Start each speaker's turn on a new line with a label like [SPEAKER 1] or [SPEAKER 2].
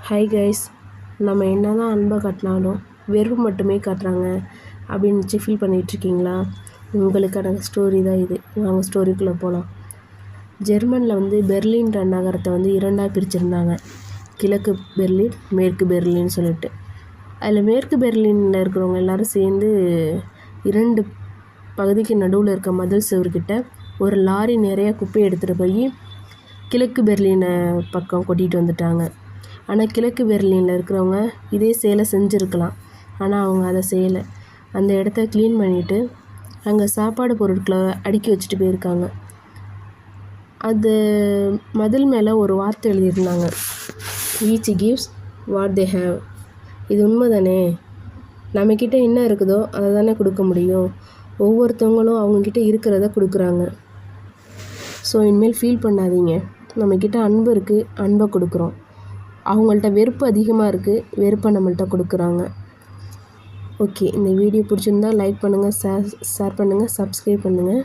[SPEAKER 1] Hi guys, நம்ம என்ன தான் அன்பை காட்டினாலும் வெறுப்பு மட்டுமே காட்டுறாங்க அப்படின்னு ஃபீல் பண்ணிகிட்ருக்கீங்களா? உங்களுக்கான ஸ்டோரி தான் இது. வாங்க ஸ்டோரிக்குள்ளே போகலாம். ஜெர்மனில் பெர்லின்ற நகரத்தை இரண்டாக பிரிச்சுருந்தாங்க. கிழக்கு பெர்லின், மேற்கு பெர்லின்னு சொல்லிட்டு. அதில் மேற்கு பெர்லினில் இருக்கிறவங்க எல்லோரும் சேர்ந்து 2 பகுதிக்கு நடுவில் இருக்க மதில் சுவர்கிட்ட ஒரு லாரி நிறைய குப்பையை எடுத்துகிட்டு போய் கிழக்கு பெர்லினை பக்கம் கொட்டிகிட்டு வந்துட்டாங்க. ஆனால் கிழக்கு பெர்லினில் இருக்கிறவங்க இதே செயலை செஞ்சுருக்கலாம். ஆனால் அவங்க அதை செய்யலை. அந்த இடத்த க்ளீன் பண்ணிவிட்டு அங்கே சாப்பாடு பொருட்களை அடுக்கி வச்சுட்டு போயிருக்காங்க. அது மதில் மேலே ஒரு வார்த்தை எழுதியிருந்தாங்க, each gives what they have. இது உண்மை தானே? நம்மக்கிட்ட என்ன இருக்குதோ அதை தானே கொடுக்க முடியும். ஒவ்வொருத்தவங்களும் அவங்கக்கிட்ட இருக்கிறத கொடுக்குறாங்க. ஸோ இனிமேல் ஃபீல் பண்ணாதீங்க. நம்மக்கிட்ட அன்பு இருக்குது, அன்பை கொடுக்குறோம். அவங்கள்ட்ட வெறுப்பு அதிகமாக இருக்குது, வெறுப்பை நம்மள்ட்ட கொடுக்குறாங்க. ஓகே, இந்த வீடியோ பிடிச்சிருந்தா லைக் பண்ணுங்கள், ஷேர் பண்ணுங்கள், சப்ஸ்கிரைப் பண்ணுங்கள்.